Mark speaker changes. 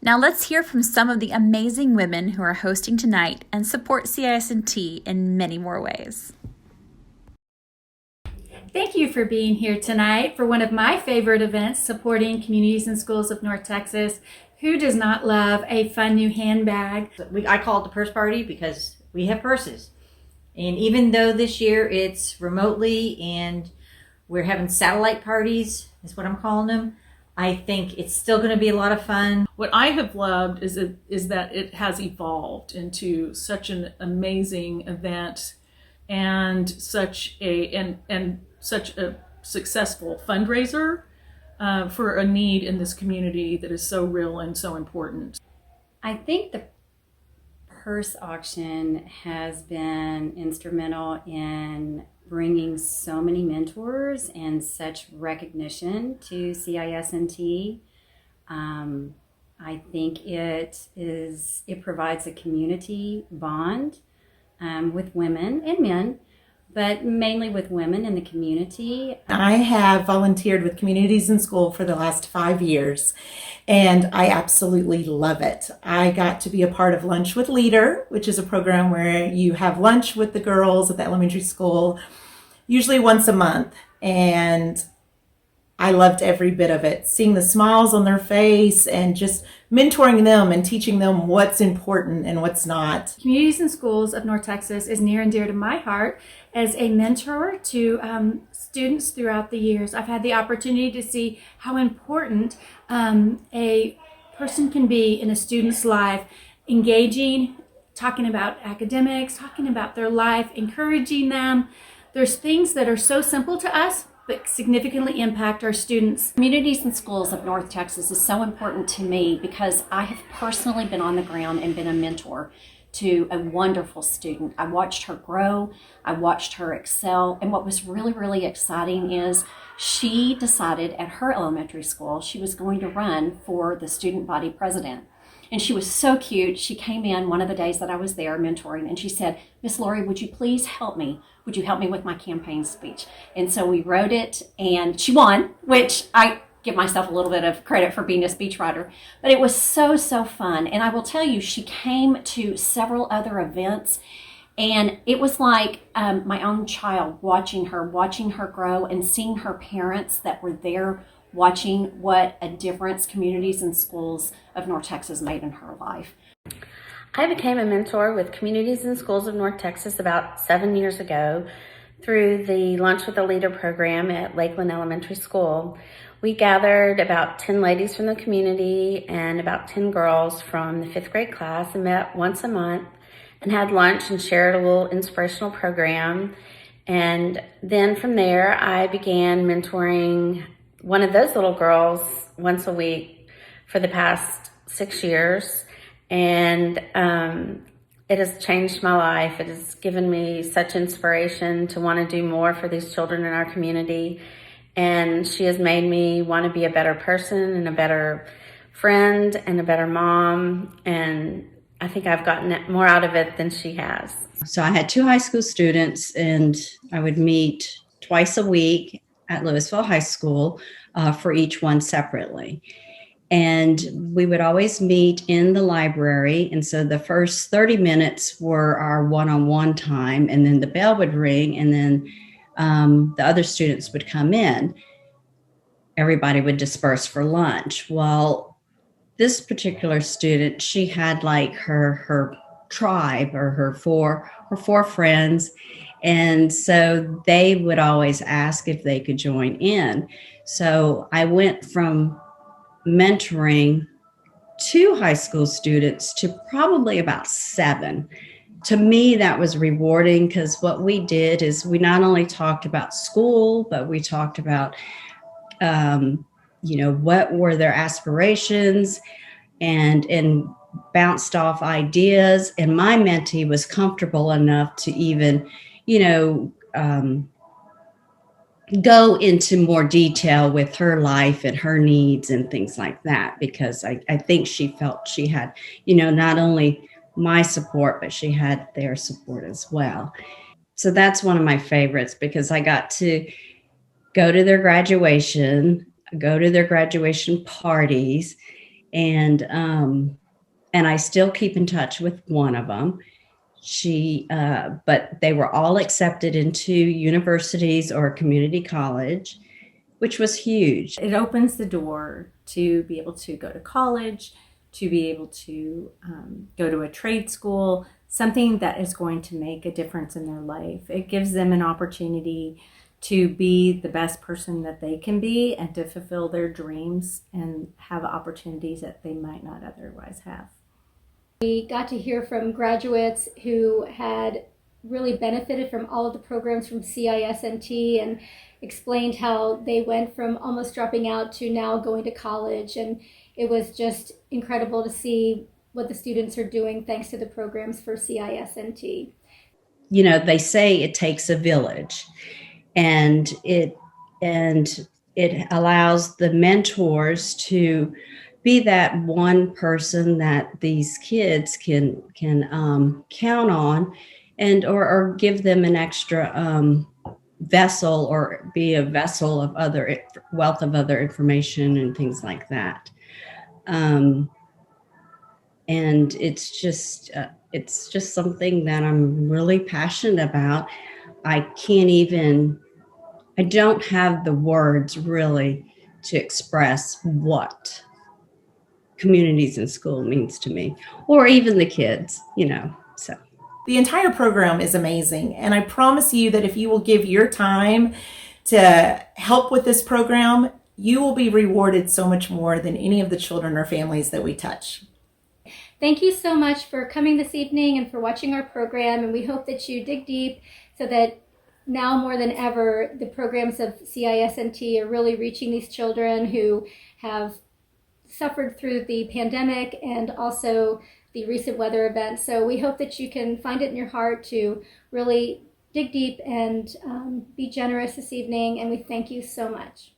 Speaker 1: Now let's hear from some of the amazing women who are hosting tonight and support CISNT in many more ways.
Speaker 2: Thank you for being here tonight for one of my favorite events, supporting communities and schools of North Texas. Who does not love a fun new handbag?
Speaker 3: I call it the purse party because we have purses. And even though this year it's remotely and we're having satellite parties, is what I'm calling them, I think it's still going to be a lot of fun.
Speaker 4: What I have loved is that it has evolved into such an amazing event and such a successful fundraiser for a need in this community that is so real and so important.
Speaker 5: I think the purse auction has been instrumental in bringing so many mentors and such recognition to CISNT. I think it provides a community bond with women and men, but mainly with women in the community.
Speaker 6: I have volunteered with Communities in School for the last 5 years, and I absolutely love it. I got to be a part of Lunch with Leader, which is a program where you have lunch with the girls at the elementary school, usually once a month, and I loved every bit of it. Seeing the smiles on their face and just mentoring them and teaching them what's important and what's not.
Speaker 2: Communities and Schools of North Texas is near and dear to my heart as a mentor to students throughout the years. I've had the opportunity to see how important a person can be in a student's life, engaging, talking about academics, talking about their life, encouraging them. There's things that are so simple to us but significantly impact our students.
Speaker 7: Communities and Schools of North Texas is so important to me because I have personally been on the ground and been a mentor to a wonderful student. I watched her grow, I watched her excel, and what was really, really exciting is she decided at her elementary school she was going to run for the student body president. And she was so cute. She came in one of the days that I was there mentoring, and she said, "Miss Lori, would you please help me? Would you help me with my campaign speech?" And so we wrote it, and she won, which I give myself a little bit of credit for being a speechwriter. But it was so, so fun. And I will tell you, she came to several other events, and it was like my own child, watching her grow and seeing her parents that were there watching what a difference Communities and Schools of North Texas made in her life.
Speaker 8: I became a mentor with Communities and Schools of North Texas about 7 years ago through the Lunch with a Leader program at Lakeland Elementary School. We gathered about 10 ladies from the community and about 10 girls from the 5th grade class and met once a month and had lunch and shared a little inspirational program. And then from there, I began mentoring one of those little girls once a week for the past 6 years. And it has changed my life. It has given me such inspiration to want to do more for these children in our community. And she has made me want to be a better person and a better friend and a better mom. And I think I've gotten more out of it than she has.
Speaker 9: So I had 2 high school students, and I would meet twice a week at Louisville High School for each one separately. And we would always meet in the library. And so the first 30 minutes were our one-on-one time, and then the bell would ring, and then the other students would come in. Everybody would disperse for lunch. Well, this particular student, she had like her tribe or her four friends. And so they would always ask if they could join in. So I went from mentoring 2 high school students to probably about 7. To me, that was rewarding because what we did is we not only talked about school, but we talked about, what were their aspirations and bounced off ideas. And my mentee was comfortable enough to even, go into more detail with her life and her needs and things like that, because I think she felt she had, not only my support, but she had their support as well. So that's one of my favorites because I got to go to their graduation, go to their graduation parties, And I still keep in touch with one of them. But they were all accepted into universities or community college, which was huge.
Speaker 2: It opens the door to be able to go to college, to be able to go to a trade school, something that is going to make a difference in their life. It gives them an opportunity to be the best person that they can be and to fulfill their dreams and have opportunities that they might not otherwise have.
Speaker 10: We got to hear from graduates who had really benefited from all of the programs from CISNT and explained how they went from almost dropping out to now going to college. And it was just incredible to see what the students are doing thanks to the programs for CISNT.
Speaker 9: You know, they say it takes a village, and it allows the mentors to be that one person that these kids can count on, and or give them an extra vessel, or be a vessel of other wealth of other information and things like that. And it's just something that I'm really passionate about. I don't have the words really to express what communities in school means to me, or even the kids, so.
Speaker 6: The entire program is amazing, and I promise you that if you will give your time to help with this program, you will be rewarded so much more than any of the children or families that we touch.
Speaker 10: Thank you so much for coming this evening and for watching our program, and we hope that you dig deep so that now more than ever, the programs of CISNT are really reaching these children who have suffered through the pandemic and also the recent weather events. So we hope that you can find it in your heart to really dig deep and be generous this evening, and we thank you so much.